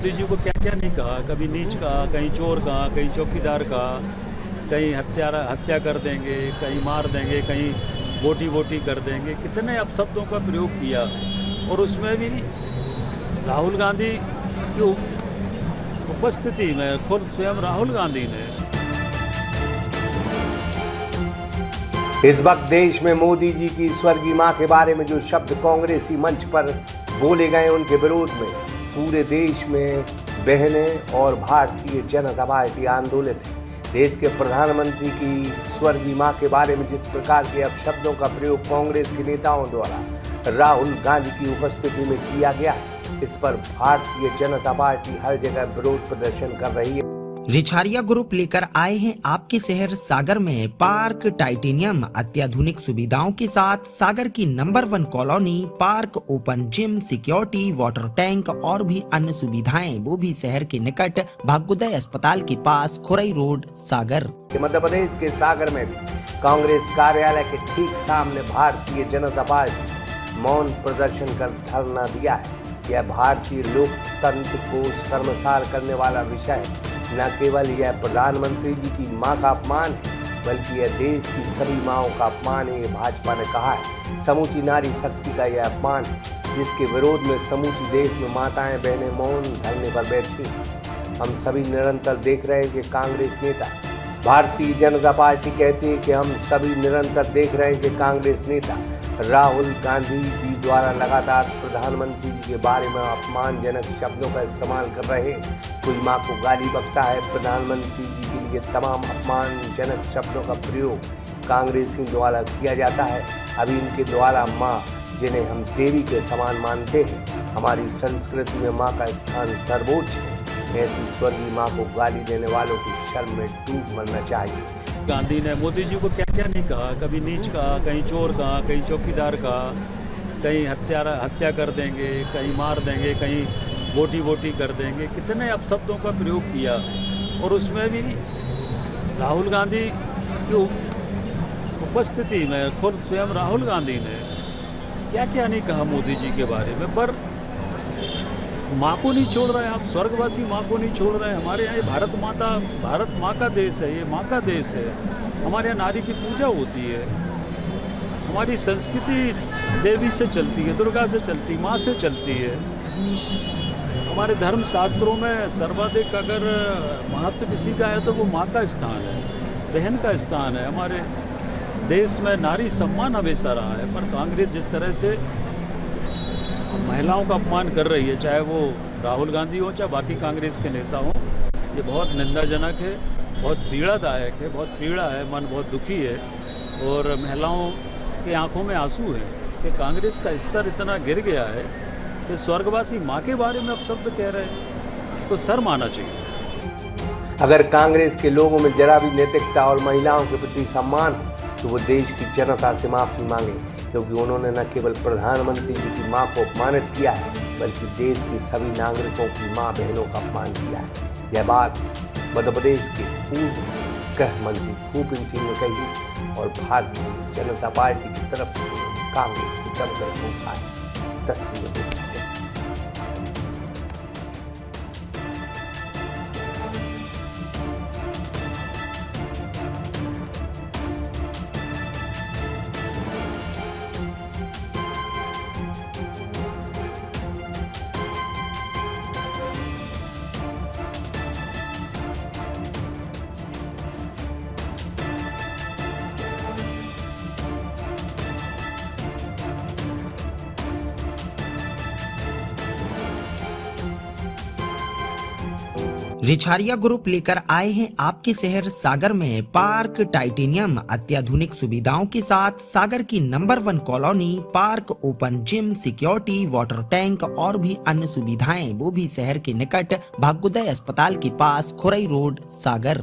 मोदी जी को क्या क्या नहीं कहा, कभी नीच कहा, कहीं चोर कहा, कहीं चौकीदार कहा, कहीं हत्या कर देंगे, कहीं मार देंगे, कहीं बोटी बोटी कर देंगे, कितने अपशब्दों का प्रयोग किया। और उसमें भी राहुल गांधी की उपस्थिति में खुद स्वयं राहुल गांधी ने इस वक्त देश में मोदी जी की स्वर्गीय मां के बारे में जो शब्द कांग्रेसी मंच पर बोले गए, उनके विरोध में पूरे देश में बहनें और भारतीय जनता पार्टी आंदोलित है। देश के प्रधानमंत्री की स्वर्गीय मां के बारे में जिस प्रकार के अपशब्दों का प्रयोग कांग्रेस के नेताओं द्वारा राहुल गांधी की उपस्थिति में किया गया है, इस पर भारतीय जनता पार्टी हर जगह विरोध प्रदर्शन कर रही है। रिछारिया ग्रुप लेकर आए हैं आपके शहर सागर में पार्क टाइटेनियम अत्याधुनिक सुविधाओं के साथ सागर की number 1 colony, park, open gym, security, water tank और भी अन्य सुविधाएं, वो भी शहर के निकट भाग्योदय अस्पताल के पास, खुरई रोड, सागर। मध्य प्रदेश के सागर में भी कांग्रेस कार्यालय के ठीक सामने भारतीय जनता पार्टी मौन प्रदर्शन कर धरना दिया है। यह भारतीय लोकतंत्र को शर्मसार करने वाला विषय है। न केवल यह प्रधानमंत्री जी की मां का अपमान है, बल्कि यह देश की सभी माओं का अपमान है, ये भाजपा ने कहा है। समूची नारी शक्ति का यह अपमान है, जिसके विरोध में समूची देश में माताएं बहनें मौन धरने पर बैठी हैं। हम सभी निरंतर देख रहे हैं कि कांग्रेस नेता, भारतीय जनता पार्टी कहती है कि हम सभी निरंतर देख रहे हैं कि कांग्रेस नेता राहुल गांधी जी द्वारा लगातार प्रधानमंत्री जी के बारे में अपमानजनक शब्दों का इस्तेमाल कर रहे हैं। कोई मां को गाली बकता है, प्रधानमंत्री जी के लिए तमाम अपमानजनक शब्दों का प्रयोग कांग्रेसियों द्वारा किया जाता है। अभी इनके द्वारा मां, जिन्हें हम देवी के समान मानते हैं, हमारी संस्कृति में मां का स्थान सर्वोच्च है। ऐसी स्वर्गीय मां को गाली देने वालों की शर्म में डूब मरना चाहिए। गांधी ने मोदी जी को क्या क्या नहीं कहा, कभी नीच कहा, कहीं चोर कहा, कहीं चौकीदार कहा, कहीं हत्या कर देंगे, कहीं मार देंगे, कहीं बोटी बोटी कर देंगे, कितने अपशब्दों का प्रयोग किया। और उसमें भी राहुल गांधी की उपस्थिति में खुद स्वयं राहुल गांधी ने क्या क्या नहीं कहा मोदी जी के बारे में। पर माँ को नहीं छोड़ रहे हैं आप, स्वर्गवासी माँ को नहीं छोड़ रहे हैं। हमारे यहाँ ये भारत माँ का देश है, ये माँ का देश है। हमारे यहाँ नारी की पूजा होती है। हमारी संस्कृति देवी से चलती है, दुर्गा से चलती है, माँ से चलती है। हमारे धर्म शास्त्रों में सर्वाधिक अगर महत्व किसी का है तो वो माँ का स्थान है, बहन का स्थान है। हमारे देश में नारी सम्मान हमेशा रहा है, पर कांग्रेस जिस तरह से महिलाओं का अपमान कर रही है, चाहे वो राहुल गांधी हो चाहे बाकी कांग्रेस के नेता हों, ये बहुत निंदाजनक है, बहुत पीड़ादायक है, बहुत पीड़ा है, मन बहुत दुखी है। और महिलाओं की आंखों में आंसू है कि कांग्रेस का स्तर इतना गिर गया है कि स्वर्गवासी माँ के बारे में अपशब्द कह रहे हैं, तो शर्म आना चाहिए। अगर कांग्रेस के लोगों में जरा भी नैतिकता और महिलाओं के प्रति सम्मान हो तो वो देश की जनता से माफी मांगे, क्योंकि उन्होंने न केवल प्रधानमंत्री जी की मां को अपमानित किया है, बल्कि देश के सभी नागरिकों की मां बहनों का अपमान किया है। यह बात मध्य प्रदेश के पूर्व गृह मंत्री भूपेंद्र सिंह ने कही और भारतीय जनता पार्टी की तरफ से कांग्रेस की जमकर घोषणाएं तस्वीरें देखी। रिछारिया ग्रुप लेकर आए हैं आपके शहर सागर में पार्क टाइटेनियम अत्याधुनिक सुविधाओं के साथ सागर की number 1 colony, park, open gym, security, water tank और भी अन्य सुविधाएं, वो भी शहर के निकट भाग्योदय अस्पताल के पास, खुरई रोड, सागर।